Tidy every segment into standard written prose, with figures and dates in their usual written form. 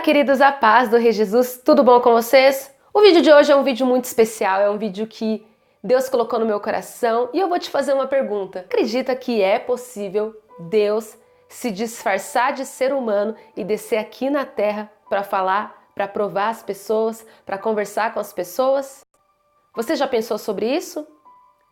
queridos, a paz do Rei Jesus, tudo bom com vocês? O vídeo de hoje é um vídeo muito especial, é um vídeo que Deus colocou no meu coração e eu vou te fazer uma pergunta. Acredita que é possível Deus se disfarçar de ser humano e descer aqui na terra para falar, para provar as pessoas, para conversar com as pessoas? Você já pensou sobre isso?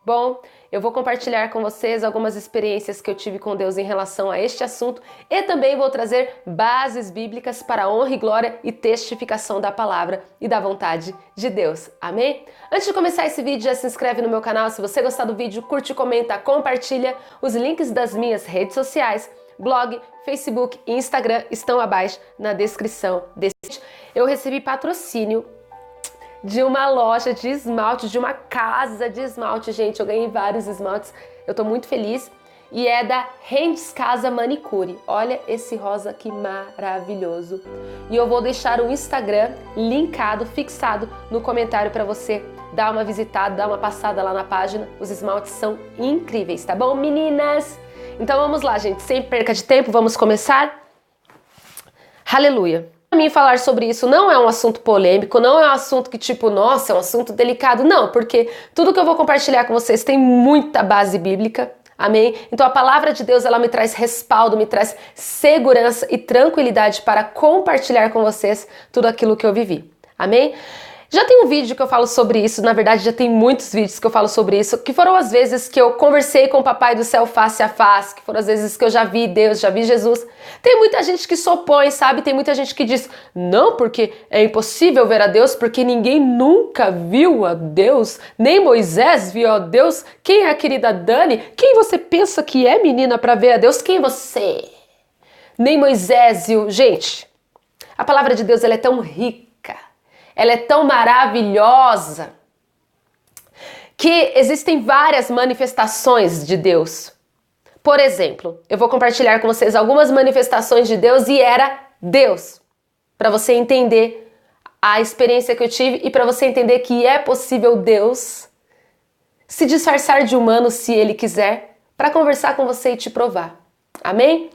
Bom, eu vou compartilhar com vocês algumas experiências que eu tive com Deus em relação a este assunto e também vou trazer bases bíblicas para a honra e glória e testificação da palavra e da vontade de Deus. Amém? Antes de começar esse vídeo, já se inscreve no meu canal. Se você gostar do vídeo, curte, comenta, compartilha. Os links das minhas redes sociais, blog, Facebook e Instagram estão abaixo na descrição desse vídeo. Eu recebi patrocínio de uma loja de esmalte, de uma casa de esmalte, gente. Eu ganhei vários esmaltes, eu tô muito feliz. E é da Rendes Casa Manicure. Olha esse rosa que maravilhoso. E eu vou deixar o Instagram linkado, fixado no comentário para você dar uma visitada, dar uma passada lá na página. Os esmaltes são incríveis, tá bom, meninas? Então vamos lá, gente, sem perca de tempo, vamos começar? Aleluia! Para mim falar sobre isso não é um assunto polêmico, não é um assunto que tipo, nossa, é um assunto delicado, não, porque tudo que eu vou compartilhar com vocês tem muita base bíblica, amém? Então a palavra de Deus, ela me traz respaldo, me traz segurança e tranquilidade para compartilhar com vocês tudo aquilo que eu vivi, amém? Já tem um vídeo que eu falo sobre isso, na verdade já tem muitos vídeos que eu falo sobre isso, que foram as vezes que eu conversei com o Papai do Céu face a face, que foram as vezes que eu já vi Deus, já vi Jesus. Tem muita gente que se opõe, sabe? Tem muita gente que diz, não, porque é impossível ver a Deus, porque ninguém nunca viu a Deus, nem Moisés viu a Deus. Quem é a querida Dani? Quem você pensa que é, menina, para ver a Deus? Quem é você? Nem Moisés viu. Gente, a palavra de Deus ela é tão rica, ela é tão maravilhosa, que existem várias manifestações de Deus. Por exemplo, eu vou compartilhar com vocês algumas manifestações de Deus e era Deus, para você entender a experiência que eu tive e para você entender que é possível Deus se disfarçar de humano se Ele quiser, para conversar com você e te provar. Amém?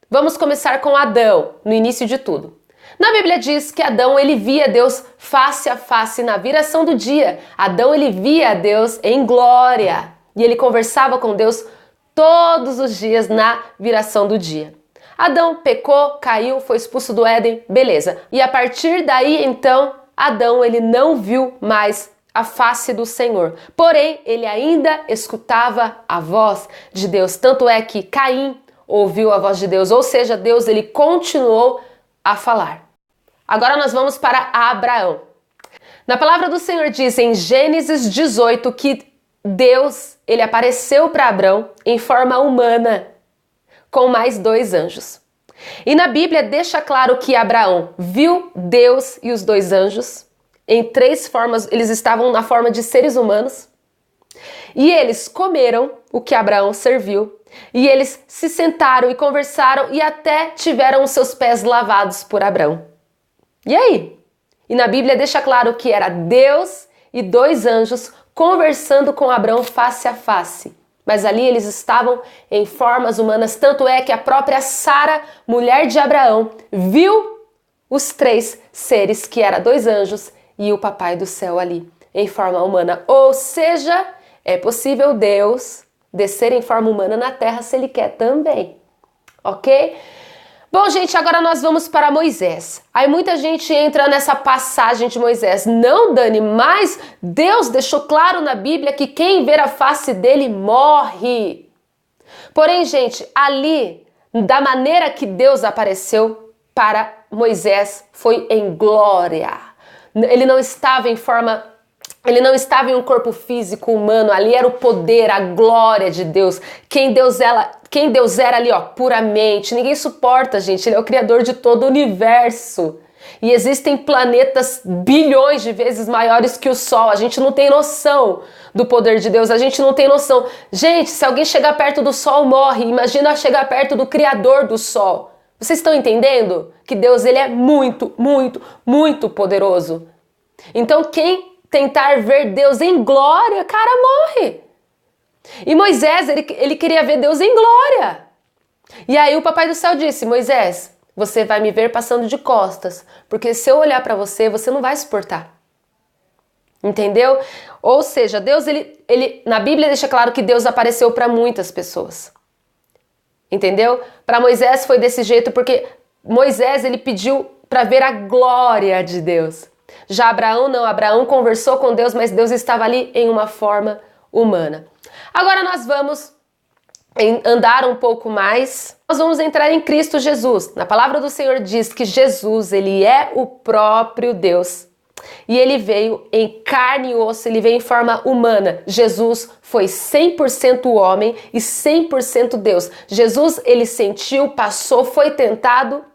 Vamos começar com Adão, no início de tudo. Na Bíblia diz que Adão ele via Deus face a face na viração do dia. Adão ele via Deus em glória e ele conversava com Deus todos os dias na viração do dia. Adão pecou, caiu, foi expulso do Éden, beleza. E a partir daí então Adão ele não viu mais a face do Senhor. Porém ele ainda escutava a voz de Deus. Tanto é que Caim ouviu a voz de Deus, ou seja, Deus ele continuou a falar. Agora nós vamos para Abraão. Na palavra do Senhor diz em Gênesis 18 que Deus, ele apareceu para Abraão em forma humana, com mais 2 anjos. E na Bíblia deixa claro que Abraão viu Deus e os 2 anjos em 3 formas, eles estavam na forma de seres humanos. E eles comeram o que Abraão serviu, e eles se sentaram e conversaram e até tiveram os seus pés lavados por Abraão. E aí? E na Bíblia deixa claro que era Deus e 2 anjos conversando com Abraão face a face. Mas ali eles estavam em formas humanas, tanto é que a própria Sara, mulher de Abraão, viu os 3 seres que eram 2 anjos e o Papai do Céu ali em forma humana. Ou seja, é possível Deus descer em forma humana na terra se Ele quer também, ok? Bom, gente, agora nós vamos para Moisés. Aí muita gente entra nessa passagem de Moisés. Não, Dani, mas Deus deixou claro na Bíblia que quem ver a face dele morre. Porém, gente, ali, da maneira que Deus apareceu para Moisés, foi em glória. Ele não estava em forma... Ele não estava em um corpo físico humano, ali era o poder, a glória de Deus. Quem Deus era ali, ó, puramente. Ninguém suporta, gente. Ele é o criador de todo o universo. E existem planetas bilhões de vezes maiores que o Sol. A gente não tem noção do poder de Deus, a gente não tem noção. Gente, se alguém chegar perto do Sol, morre. Imagina chegar perto do criador do Sol. Vocês estão entendendo? Que Deus, ele é muito, muito, muito poderoso. Então quem tentar ver Deus em glória, cara, morre. E Moisés, ele queria ver Deus em glória. E aí o Papai do Céu disse, Moisés, você vai me ver passando de costas, porque se eu olhar para você, você não vai suportar. Entendeu? Ou seja, Deus, ele na Bíblia deixa claro que Deus apareceu para muitas pessoas. Entendeu? Para Moisés foi desse jeito porque Moisés, ele pediu para ver a glória de Deus. Já Abraão não, Abraão conversou com Deus, mas Deus estava ali em uma forma humana. Agora nós vamos andar um pouco mais, nós vamos entrar em Cristo Jesus. Na palavra do Senhor diz que Jesus, ele é o próprio Deus. E ele veio em carne e osso, ele veio em forma humana. Jesus foi 100% homem e 100% Deus. Jesus, ele sentiu, passou, foi tentado,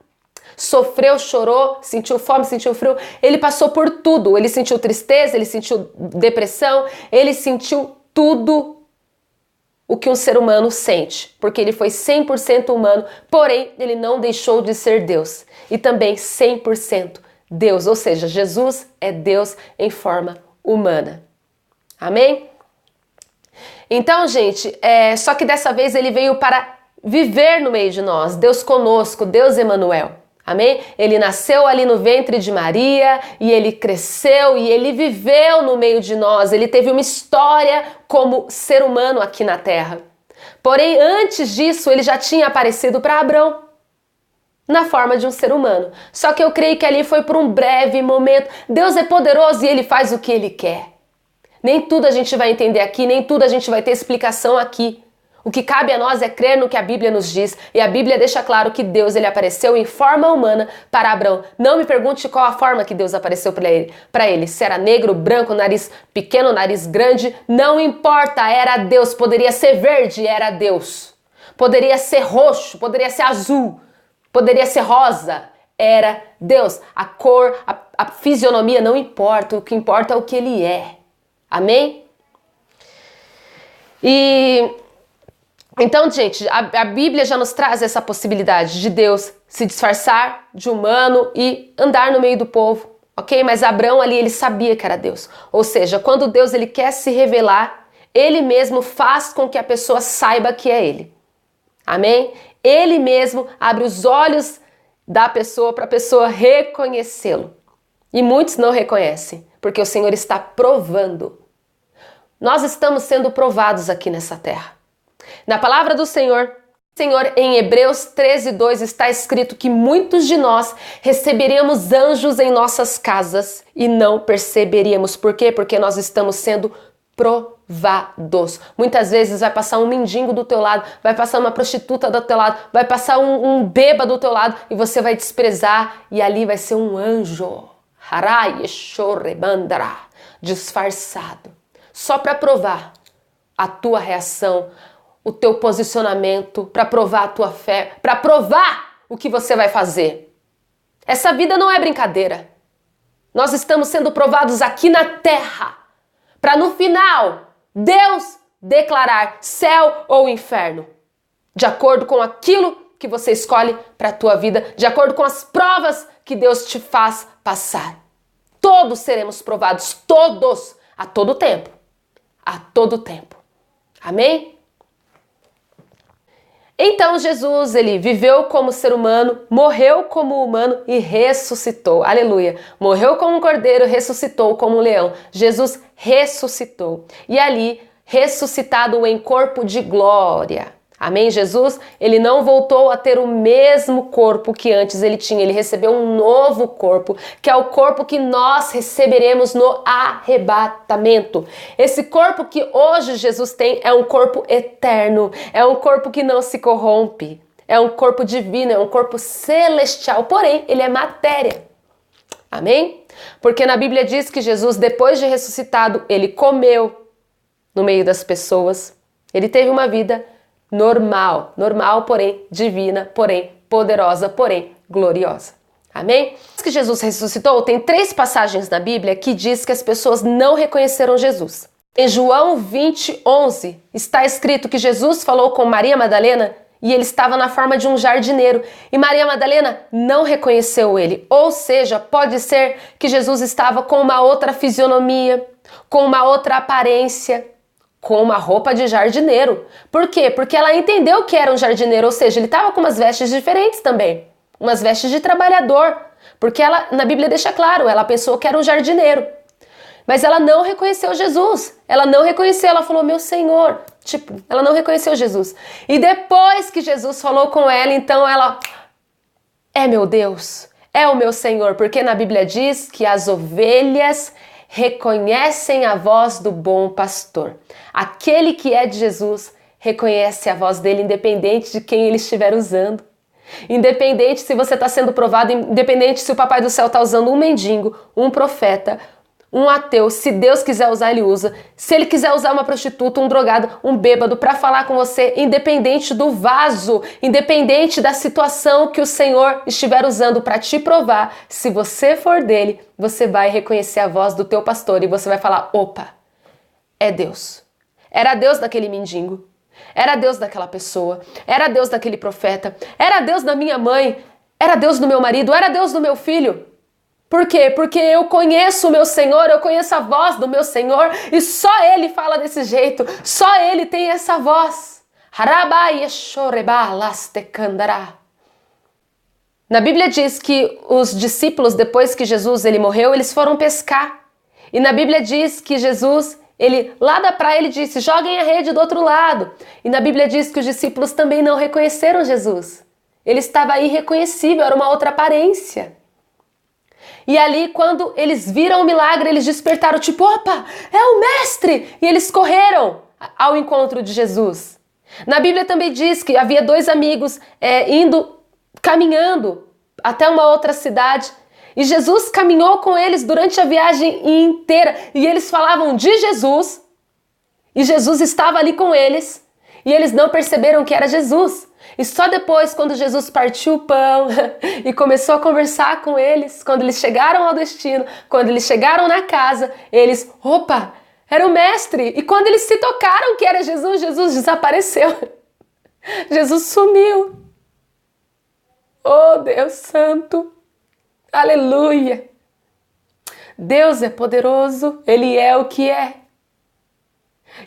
sofreu, chorou, sentiu fome, sentiu frio. Ele passou por tudo. Ele sentiu tristeza, ele sentiu depressão, ele sentiu tudo o que um ser humano sente, porque ele foi 100% humano, porém ele não deixou de ser Deus e também 100% Deus, ou seja, Jesus é Deus em forma humana. Amém? Então, gente, só que dessa vez ele veio para viver no meio de nós, Deus conosco, Deus Emanuel. Amém? Ele nasceu ali no ventre de Maria e ele cresceu e ele viveu no meio de nós. Ele teve uma história como ser humano aqui na terra. Porém, antes disso, ele já tinha aparecido para Abrão na forma de um ser humano. Só que eu creio que ali foi por um breve momento. Deus é poderoso e ele faz o que ele quer. Nem tudo a gente vai entender aqui, nem tudo a gente vai ter explicação aqui. O que cabe a nós é crer no que a Bíblia nos diz, e a Bíblia deixa claro que Deus, ele apareceu em forma humana para Abrão. Não me pergunte qual a forma que Deus apareceu para ele. Se era negro, branco, nariz pequeno, nariz grande, não importa, era Deus. Poderia ser verde, era Deus. Poderia ser roxo, poderia ser azul, poderia ser rosa, era Deus. A cor, a fisionomia não importa, o que importa é o que ele é. Amém? Então, gente, a Bíblia já nos traz essa possibilidade de Deus se disfarçar de humano e andar no meio do povo, ok? Mas Abrão ali, ele sabia que era Deus. Ou seja, quando Deus ele quer se revelar, ele mesmo faz com que a pessoa saiba que é ele. Amém? Ele mesmo abre os olhos da pessoa para a pessoa reconhecê-lo. E muitos não reconhecem, porque o Senhor está provando. Nós estamos sendo provados aqui nessa terra. Na palavra do Senhor, em Hebreus 13:2 está escrito que muitos de nós receberíamos anjos em nossas casas e não perceberíamos. Por quê? Porque nós estamos sendo provados. Muitas vezes vai passar um mendigo do teu lado, vai passar uma prostituta do teu lado, vai passar um bêbado do teu lado e você vai desprezar e ali vai ser um anjo. Disfarçado. Só para provar a tua reação, o teu posicionamento, para provar a tua fé, para provar o que você vai fazer. Essa vida não é brincadeira. Nós estamos sendo provados aqui na terra, para no final, Deus declarar céu ou inferno, de acordo com aquilo que você escolhe para a tua vida, de acordo com as provas que Deus te faz passar. Todos seremos provados, todos, a todo tempo. A todo tempo. Amém? Então Jesus, ele viveu como ser humano, morreu como humano e ressuscitou. Aleluia! Morreu como um cordeiro, ressuscitou como um leão. Jesus ressuscitou. E ali, ressuscitado em corpo de glória. Amém? Jesus, ele não voltou a ter o mesmo corpo que antes ele tinha. Ele recebeu um novo corpo, que é o corpo que nós receberemos no arrebatamento. Esse corpo que hoje Jesus tem é um corpo eterno, é um corpo que não se corrompe, é um corpo divino, é um corpo celestial, porém, ele é matéria. Amém? Porque na Bíblia diz que Jesus, depois de ressuscitado, ele comeu no meio das pessoas, ele teve uma vida normal, porém divina, porém poderosa, porém gloriosa. Amém? Que Jesus ressuscitou, tem 3 passagens na Bíblia que diz que as pessoas não reconheceram Jesus. Em João 20:11 está escrito que Jesus falou com Maria Madalena e ele estava na forma de um jardineiro e Maria Madalena não reconheceu ele. Ou seja, pode ser que Jesus estava com uma outra fisionomia, com uma outra aparência, com uma roupa de jardineiro. Por quê? Porque ela entendeu que era um jardineiro, ou seja, ele estava com umas vestes diferentes também. umas vestes de trabalhador, porque ela, na Bíblia deixa claro, ela pensou que era um jardineiro. Mas ela não reconheceu Jesus. Ela não reconheceu, ela falou, meu Senhor. Tipo, ela não reconheceu Jesus. E depois que Jesus falou com ela, então ela, é meu Deus, é o meu Senhor, porque na Bíblia diz que as ovelhas reconhecem a voz do bom pastor. Aquele que é de Jesus reconhece a voz dele, independente de quem ele estiver usando. Independente se você está sendo provado, independente se o Papai do Céu está usando um mendigo, um profeta, um ateu, se Deus quiser usar, ele usa. Se ele quiser usar uma prostituta, um drogado, um bêbado para falar com você, independente do vaso, independente da situação que o Senhor estiver usando para te provar, se você for dele, você vai reconhecer a voz do teu pastor e você vai falar, opa, é Deus. Era Deus daquele mendigo, era Deus daquela pessoa, era Deus daquele profeta, era Deus da minha mãe, era Deus do meu marido, era Deus do meu filho. Por quê? Porque eu conheço o meu Senhor, eu conheço a voz do meu Senhor e só Ele fala desse jeito, só Ele tem essa voz. Na Bíblia diz que os discípulos, depois que Jesus ele morreu, eles foram pescar. E na Bíblia diz que Jesus, ele lá da praia, ele disse, joguem a rede do outro lado. E na Bíblia diz que os discípulos também não reconheceram Jesus. Ele estava irreconhecível, era uma outra aparência. E ali, quando eles viram o milagre, eles despertaram, tipo, opa, é o mestre! E eles correram ao encontro de Jesus. Na Bíblia também diz que havia dois amigos caminhando até uma outra cidade. E Jesus caminhou com eles durante a viagem inteira. E eles falavam de Jesus. E Jesus estava ali com eles. E eles não perceberam que era Jesus. E só depois, quando Jesus partiu o pão e começou a conversar com eles, quando eles chegaram ao destino, quando eles chegaram na casa, eles, opa, era o mestre. E quando eles se tocaram que era Jesus, Jesus desapareceu. Jesus sumiu. Oh, Deus Santo. Aleluia. Deus é poderoso, Ele é o que é.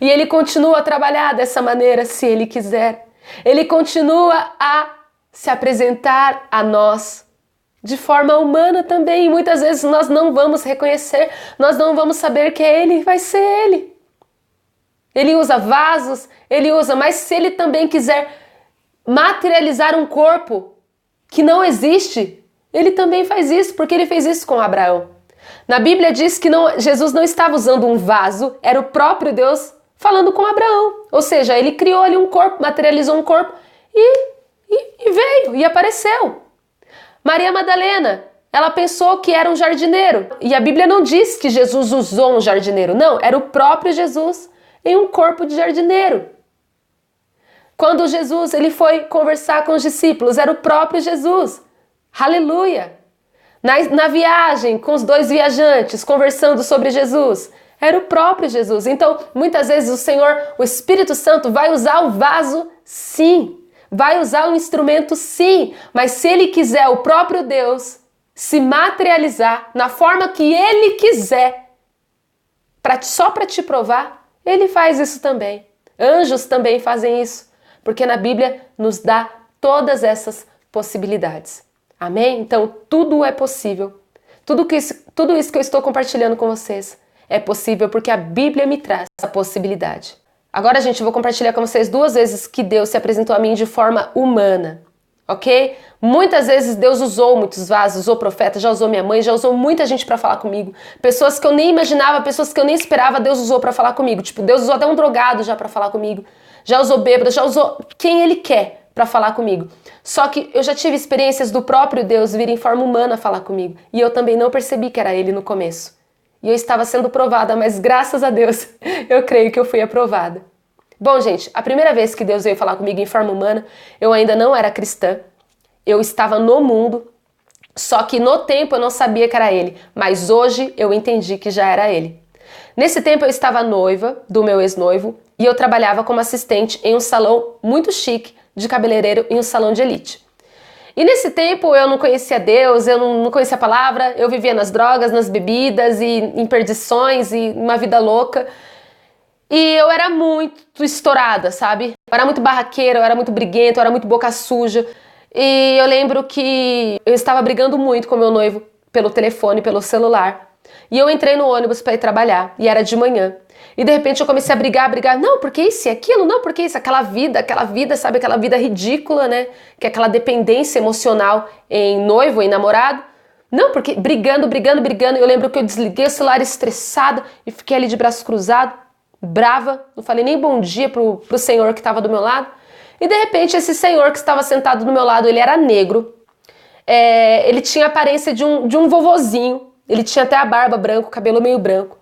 E Ele continua a trabalhar dessa maneira se Ele quiser. Ele continua a se apresentar a nós de forma humana também. E muitas vezes nós não vamos reconhecer, nós não vamos saber que é Ele, vai ser Ele. Ele usa vasos, Ele usa, mas se Ele também quiser materializar um corpo que não existe, Ele também faz isso, porque Ele fez isso com Abraão. Na Bíblia diz que Jesus não estava usando um vaso, era o próprio Deus falando com Abraão. Ou seja, ele criou ali um corpo, materializou um corpo e veio, e apareceu. Maria Madalena, ela pensou que era um jardineiro. E a Bíblia não diz que Jesus usou um jardineiro. Não, era o próprio Jesus em um corpo de jardineiro. Quando Jesus ele foi conversar com os discípulos, era o próprio Jesus. Aleluia! Na viagem, com os dois viajantes, conversando sobre Jesus, era o próprio Jesus. Então, muitas vezes o Senhor, o Espírito Santo, vai usar o vaso, sim. Vai usar o instrumento, sim. Mas se Ele quiser, o próprio Deus, se materializar na forma que Ele quiser, só para te provar, Ele faz isso também. Anjos também fazem isso. Porque na Bíblia nos dá todas essas possibilidades. Amém? Então, tudo é possível. Tudo isso que eu estou compartilhando com vocês é possível porque a Bíblia me traz essa possibilidade. Agora, gente, eu vou compartilhar com vocês 2 vezes que Deus se apresentou a mim de forma humana, ok? Muitas vezes Deus usou muitos vasos, usou profeta, já usou minha mãe, já usou muita gente para falar comigo. Pessoas que eu nem imaginava, pessoas que eu nem esperava, Deus usou para falar comigo. Tipo, Deus usou até um drogado já para falar comigo. Já usou bêbado, já usou quem Ele quer para falar comigo. Só que eu já tive experiências do próprio Deus vir em forma humana falar comigo. E eu também não percebi que era Ele no começo. E eu estava sendo provada, mas graças a Deus eu creio que eu fui aprovada. Bom, gente, a primeira vez que Deus veio falar comigo em forma humana, eu ainda não era cristã. Eu estava no mundo, só que no tempo eu não sabia que era Ele. Mas hoje eu entendi que já era Ele. Nesse tempo eu estava noiva do meu ex-noivo e eu trabalhava como assistente em um salão muito chique de cabeleireiro em um salão de elite. E nesse tempo eu não conhecia Deus, eu não conhecia a palavra, eu vivia nas drogas, nas bebidas e em perdições e uma vida louca. E eu era muito estourada, sabe? Eu era muito barraqueira, eu era muito briguenta, eu era muito boca suja. E eu lembro que eu estava brigando muito com meu noivo pelo telefone, pelo celular. E eu entrei no ônibus para ir trabalhar, e era de manhã. E de repente eu comecei a brigar, não, porque isso e aquilo, não, porque isso, aquela vida, sabe, aquela vida ridícula, né? Que é aquela dependência emocional em noivo, em namorado. Não, porque brigando. Eu lembro que eu desliguei o celular estressada e fiquei ali de braço cruzado, brava. Não falei nem bom dia pro senhor que estava do meu lado. E de repente esse senhor que estava sentado do meu lado, ele era negro. Ele tinha a aparência de um vovozinho. Ele tinha até a barba branca, o cabelo meio branco.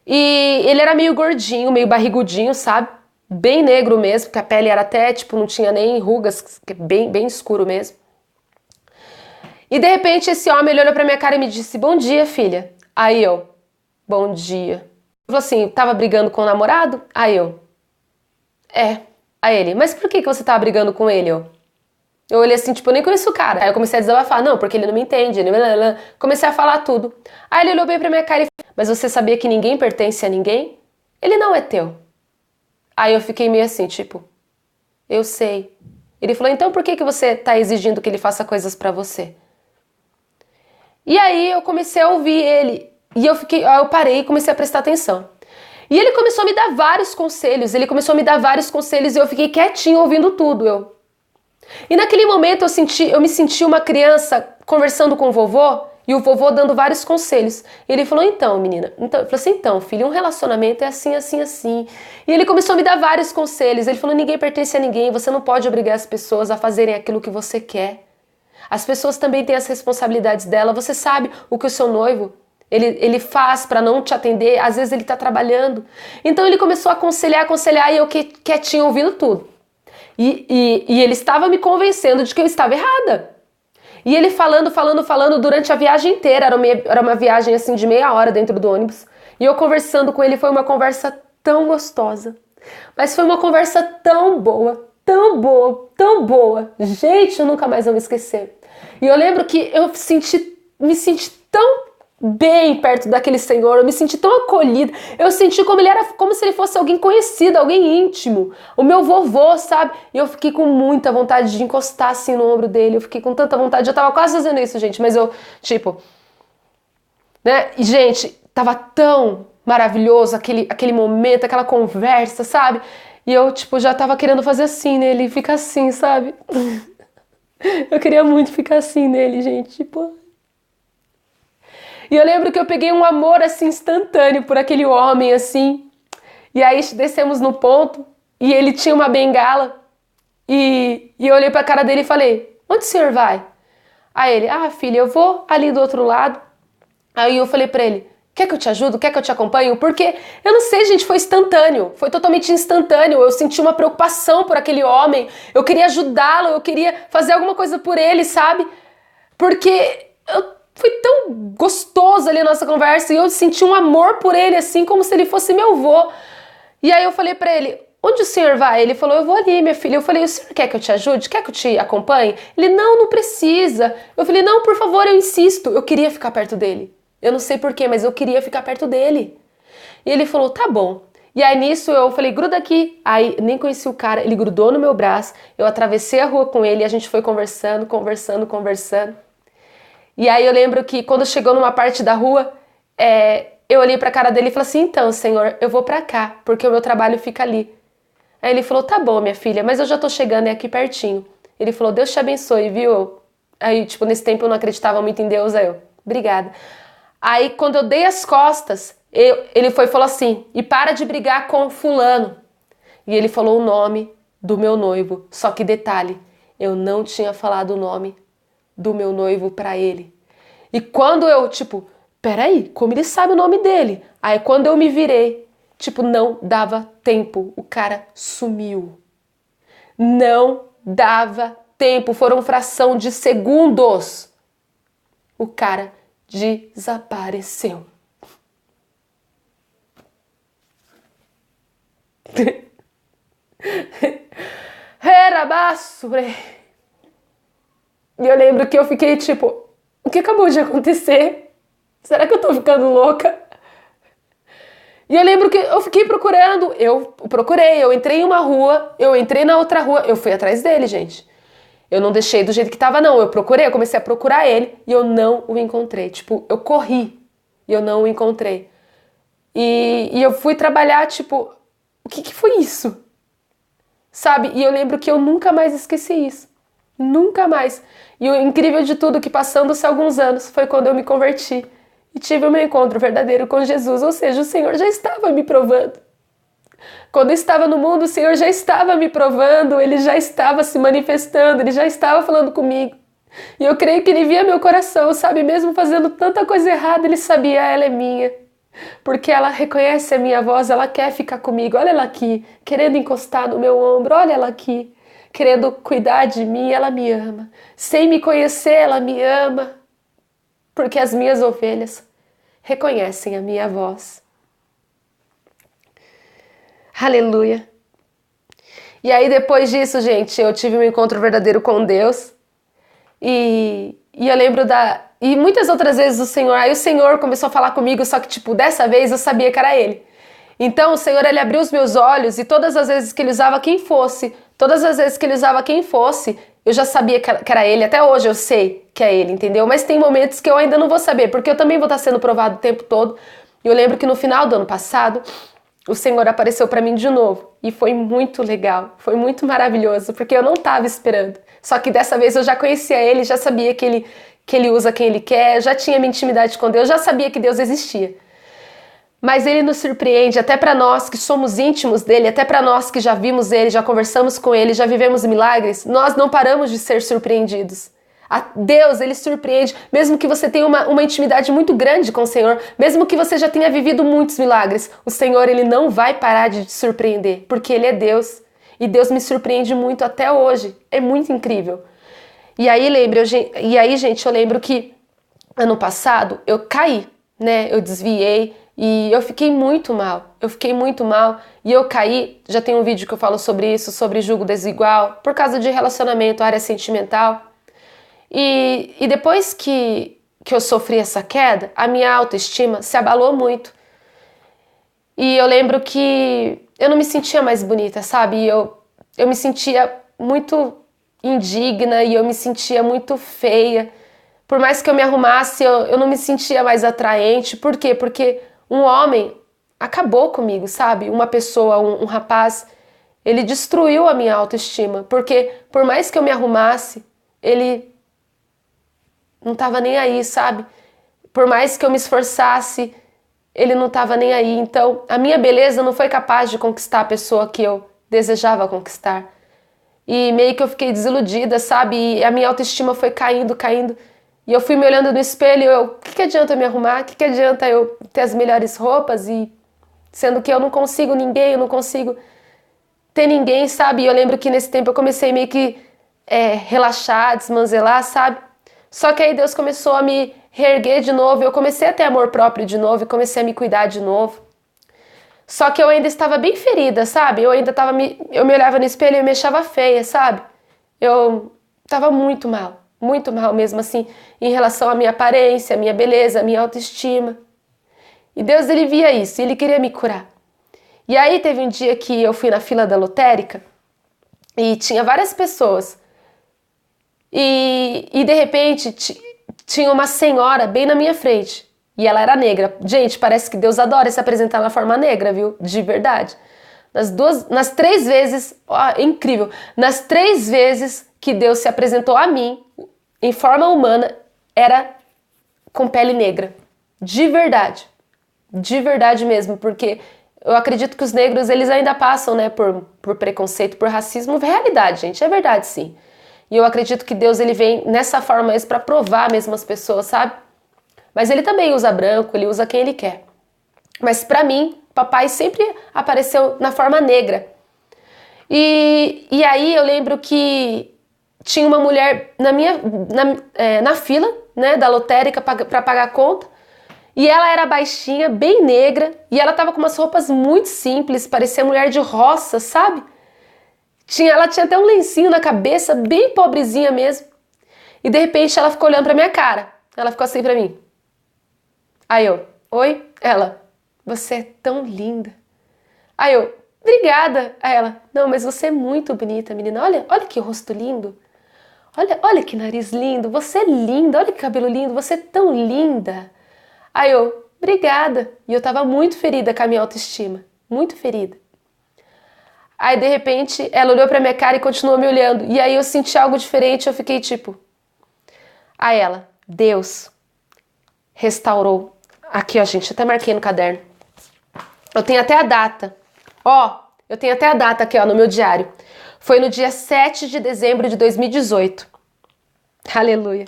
E ele era meio gordinho, meio barrigudinho, sabe? Bem negro mesmo, porque a pele era até, tipo, não tinha nem rugas, bem escuro mesmo. E de repente esse homem olhou pra minha cara e me disse, bom dia, filha. Aí eu, bom dia. Ele falou assim, tava brigando com o namorado? Aí eu, Aí ele, mas por que você tava brigando com ele? Eu olhei assim, tipo, eu nem conheço o cara. Aí eu comecei a desabafar, não, porque ele não me entende. Comecei a falar tudo. Aí ele olhou bem pra minha cara e falou, mas você sabia que ninguém pertence a ninguém? Ele não é teu. Aí eu fiquei meio assim, tipo, eu sei. Ele falou, então por que você tá exigindo que ele faça coisas pra você? E aí eu comecei a ouvir ele. E eu parei e comecei a prestar atenção. E ele começou a me dar vários conselhos. E eu fiquei quietinho ouvindo tudo. E naquele momento eu me senti uma criança conversando com o vovô e o vovô dando vários conselhos. E ele falou, então, menina, eu falei assim, então, filho, um relacionamento é assim, assim, assim. E ele começou a me dar vários conselhos. Ele falou, ninguém pertence a ninguém, você não pode obrigar as pessoas a fazerem aquilo que você quer. As pessoas também têm as responsabilidades dela. Você sabe o que o seu noivo ele faz para não te atender, às vezes ele tá trabalhando. Então ele começou a aconselhar e eu quietinho ouvindo tudo. E ele estava me convencendo de que eu estava errada. E ele falando durante a viagem inteira. Era uma viagem assim de meia hora dentro do ônibus. E eu conversando com ele, foi uma conversa tão gostosa. Mas foi uma conversa tão boa, tão boa, tão boa. Gente, eu nunca mais vou me esquecer. E eu lembro que eu me senti tão bem perto daquele senhor, eu me senti tão acolhida, eu senti como se ele fosse alguém conhecido, alguém íntimo, o meu vovô, sabe? E eu fiquei com muita vontade de encostar assim no ombro dele, eu fiquei com tanta vontade, eu tava quase fazendo isso, gente, mas eu, tipo, né? E, gente, tava tão maravilhoso aquele momento, aquela conversa, sabe? E eu, tipo, já tava querendo fazer assim nele, ficar assim, sabe? Eu queria muito ficar assim nele, gente, tipo... E eu lembro que eu peguei um amor assim instantâneo por aquele homem assim. E aí descemos no ponto e ele tinha uma bengala. E eu olhei pra cara dele e falei, onde o senhor vai? Aí ele, filha, eu vou ali do outro lado. Aí eu falei pra ele, quer que eu te ajudo? Quer que eu te acompanhe? Porque, eu não sei, gente, foi instantâneo. Foi totalmente instantâneo. Eu senti uma preocupação por aquele homem. Eu queria ajudá-lo, eu queria fazer alguma coisa por ele, sabe? Porque foi tão gostoso ali a nossa conversa e eu senti um amor por ele, assim, como se ele fosse meu avô. E aí eu falei pra ele, onde o senhor vai? Ele falou, eu vou ali, minha filha. Eu falei, o senhor quer que eu te ajude? Quer que eu te acompanhe? Ele, não precisa. Eu falei, não, por favor, eu insisto. Eu queria ficar perto dele. Eu não sei porquê, mas eu queria ficar perto dele. E ele falou, tá bom. E aí nisso eu falei, gruda aqui. Aí nem conheci o cara, ele grudou no meu braço, eu atravessei a rua com ele e a gente foi conversando. E aí eu lembro que quando chegou numa parte da rua, eu olhei pra cara dele e falei assim, então, senhor, eu vou pra cá, porque o meu trabalho fica ali. Aí ele falou, tá bom, minha filha, mas eu já tô chegando, é aqui pertinho. Ele falou, Deus te abençoe, viu? Aí, tipo, nesse tempo eu não acreditava muito em Deus, aí eu, obrigada. Aí, quando eu dei as costas, ele falou assim, e para de brigar com fulano. E ele falou o nome do meu noivo, só que detalhe, eu não tinha falado o nome do meu noivo pra ele. E quando eu, tipo, peraí, como ele sabe o nome dele? Aí quando eu me virei, tipo, não dava tempo, o cara sumiu. Não dava tempo, foram fração de segundos. O cara desapareceu. Era basure. E eu lembro que eu fiquei tipo, o que acabou de acontecer? Será que eu tô ficando louca? E eu lembro que eu fiquei procurando, eu entrei em uma rua, eu entrei na outra rua, eu fui atrás dele, gente. Eu não deixei do jeito que tava, não. Eu procurei, eu comecei a procurar ele e eu não o encontrei. Tipo, eu corri e eu não o encontrei. E eu fui trabalhar, tipo, o que foi isso? Sabe? E eu lembro que eu nunca mais esqueci isso. Nunca mais. E o incrível de tudo é que passando-se alguns anos foi quando eu me converti e tive o meu encontro verdadeiro com Jesus. Ou seja, o Senhor já estava me provando. Quando eu estava no mundo, o Senhor já estava me provando, Ele já estava se manifestando, Ele já estava falando comigo. E eu creio que Ele via meu coração, sabe? Mesmo fazendo tanta coisa errada, Ele sabia, ela é minha. Porque ela reconhece a minha voz, ela quer ficar comigo. Olha ela aqui, querendo encostar no meu ombro. Olha ela aqui, querendo cuidar de mim. Ela me ama. Sem me conhecer, ela me ama. Porque as minhas ovelhas reconhecem a minha voz. Aleluia. E aí depois disso, gente, eu tive um encontro verdadeiro com Deus. E eu lembro E muitas outras vezes aí o Senhor começou a falar comigo, só que, tipo, dessa vez eu sabia que era Ele. Então o Senhor, Ele abriu os meus olhos e todas as vezes que Ele usava quem fosse, eu já sabia que era Ele. Até hoje eu sei que é Ele, entendeu? Mas tem momentos que eu ainda não vou saber, porque eu também vou estar sendo provado o tempo todo. E eu lembro que no final do ano passado, o Senhor apareceu para mim de novo. E foi muito legal, foi muito maravilhoso, porque eu não estava esperando. Só que dessa vez eu já conhecia Ele, já sabia que Ele usa quem Ele quer, já tinha minha intimidade com Deus, já sabia que Deus existia. Mas Ele nos surpreende, até para nós que somos íntimos dEle, até para nós que já vimos Ele, já conversamos com Ele, já vivemos milagres, nós não paramos de ser surpreendidos. Deus, Ele surpreende, mesmo que você tenha uma intimidade muito grande com o Senhor, mesmo que você já tenha vivido muitos milagres, o Senhor, Ele não vai parar de te surpreender, porque Ele é Deus. E Deus me surpreende muito até hoje, é muito incrível. E aí, gente, eu lembro que ano passado eu caí, né? Eu desviei e eu fiquei muito mal. E eu caí, já tem um vídeo que eu falo sobre isso, sobre julgo desigual, por causa de relacionamento, área sentimental. E depois que eu sofri essa queda, a minha autoestima se abalou muito. E eu lembro que eu não me sentia mais bonita, sabe? Eu me sentia muito indigna e eu me sentia muito feia. Por mais que eu me arrumasse, eu não me sentia mais atraente. Por quê? Porque um homem acabou comigo, sabe? Uma pessoa, um rapaz, ele destruiu a minha autoestima. Porque por mais que eu me arrumasse, ele não estava nem aí, sabe? Por mais que eu me esforçasse, ele não estava nem aí. Então, a minha beleza não foi capaz de conquistar a pessoa que eu desejava conquistar. E meio que eu fiquei desiludida, sabe? E a minha autoestima foi caindo. E eu fui me olhando no espelho e o que adianta eu me arrumar? O que adianta eu ter as melhores roupas? E sendo que eu não consigo ninguém, eu não consigo ter ninguém, sabe? E eu lembro que nesse tempo eu comecei meio que relaxar, desmanzelar, sabe? Só que aí Deus começou a me reerguer de novo, eu comecei a ter amor próprio de novo, e comecei a me cuidar de novo. Só que eu ainda estava bem ferida, sabe? Eu me olhava no espelho e me achava feia, sabe? Eu estava muito mal mesmo assim, em relação à minha aparência, à minha beleza, à minha autoestima. E Deus, Ele via isso, Ele queria me curar. E aí teve um dia que eu fui na fila da lotérica e tinha várias pessoas. E de repente tinha uma senhora bem na minha frente. E ela era negra. Gente, parece que Deus adora se apresentar na forma negra, viu? De verdade. Nas 3 vezes, ó, incrível. Nas 3 vezes que Deus se apresentou a mim, em forma humana, era com pele negra. De verdade. De verdade mesmo, porque eu acredito que os negros, eles ainda passam, né, por preconceito, por racismo. Realidade, gente, é verdade sim. E eu acredito que Deus, ele vem nessa forma mesmo para provar mesmo as pessoas, sabe? Mas ele também usa branco, ele usa quem ele quer. Mas para mim, papai sempre apareceu na forma negra. E aí eu lembro que tinha uma mulher na fila, né, da lotérica para pagar a conta. E ela era baixinha, bem negra, e ela tava com umas roupas muito simples, parecia mulher de roça, sabe? Ela tinha até um lencinho na cabeça, bem pobrezinha mesmo. E de repente ela ficou olhando pra minha cara. Ela ficou assim pra mim. Aí eu, oi? Ela, você é tão linda. Aí eu, obrigada. Aí ela, não, mas você é muito bonita, menina. Olha que rosto lindo. olha que nariz lindo, você é linda, olha que cabelo lindo, você é tão linda. Aí eu, obrigada. E eu tava muito ferida com a minha autoestima, muito ferida. Aí de repente ela olhou pra minha cara e continuou me olhando. E aí eu senti algo diferente, eu fiquei tipo... Aí ela, Deus restaurou. Aqui ó gente, até marquei no caderno. Eu tenho até a data. Ó, eu tenho até a data aqui ó, no meu diário. Foi no dia 7 de dezembro de 2018. Aleluia.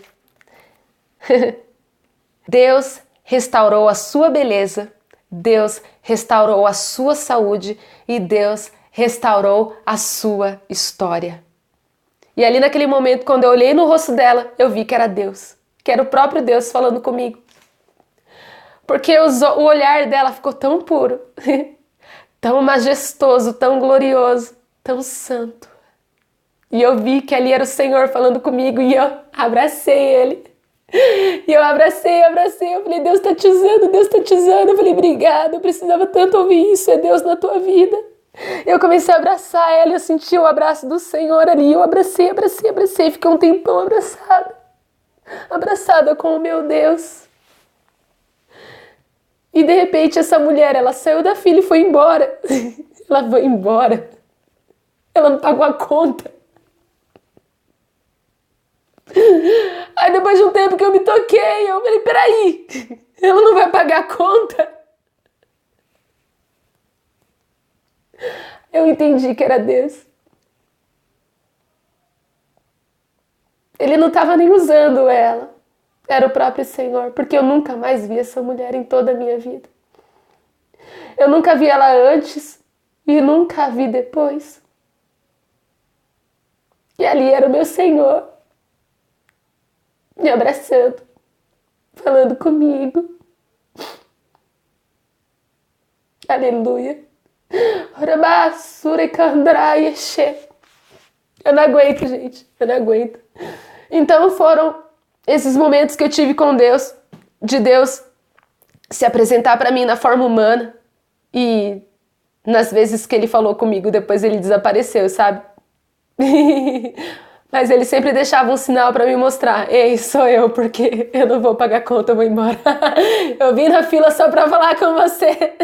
Deus restaurou a sua beleza, Deus restaurou a sua saúde e Deus restaurou a sua história. E ali naquele momento, quando eu olhei no rosto dela, eu vi que era Deus, que era o próprio Deus falando comigo. Porque o olhar dela ficou tão puro, tão majestoso, tão glorioso, tão santo. E eu vi que ali era o Senhor falando comigo e eu abracei Ele. E eu abracei, eu falei, Deus tá te usando, Deus tá te usando. Eu falei, obrigada, eu precisava tanto ouvir isso, é Deus na tua vida. Eu comecei a abraçar ela, eu senti o abraço do Senhor ali, eu abracei, fiquei um tempão abraçada com o meu Deus. E de repente essa mulher, ela saiu da fila e foi embora. Ela foi embora. Ela não pagou a conta. Aí depois de um tempo que eu me toquei, eu falei, peraí, ela não vai pagar a conta? Eu entendi que era Deus. Ele não estava nem usando ela. Era o próprio Senhor, porque eu nunca mais vi essa mulher em toda a minha vida. Eu nunca vi ela antes e nunca a vi depois. E ali era o meu Senhor, me abraçando, falando comigo. Aleluia. Eu não aguento, gente. Eu não aguento. Então foram esses momentos que eu tive com Deus, de Deus se apresentar para mim na forma humana e nas vezes que Ele falou comigo, depois Ele desapareceu, sabe? Mas Ele sempre deixava um sinal para me mostrar, ei, sou eu, porque eu não vou pagar conta, eu vou embora. Eu vim na fila só para falar com você.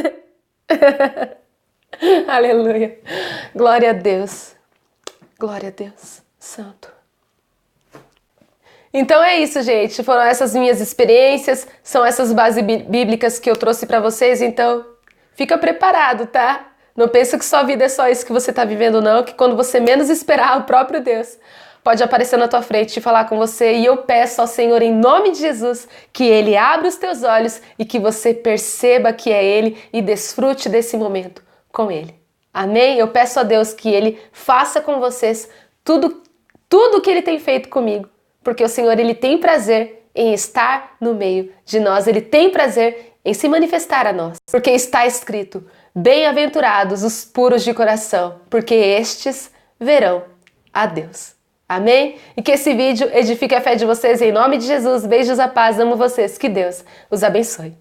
Aleluia. Glória a Deus. Glória a Deus. Santo. Então é isso, gente. Foram essas minhas experiências, são essas bases bíblicas que eu trouxe para vocês, então fica preparado, tá? Não pensa que sua vida é só isso que você tá vivendo, não, que quando você menos esperar, o próprio Deus pode aparecer na tua frente e falar com você. E eu peço ao Senhor, em nome de Jesus, que Ele abra os teus olhos e que você perceba que é Ele e desfrute desse momento com Ele. Amém? Eu peço a Deus que Ele faça com vocês tudo que Ele tem feito comigo, porque o Senhor, Ele tem prazer em estar no meio de nós, Ele tem prazer em se manifestar a nós, porque está escrito, bem-aventurados os puros de coração, porque estes verão a Deus. Amém? E que esse vídeo edifique a fé de vocês em nome de Jesus. Beijos, a paz, amo vocês, que Deus os abençoe.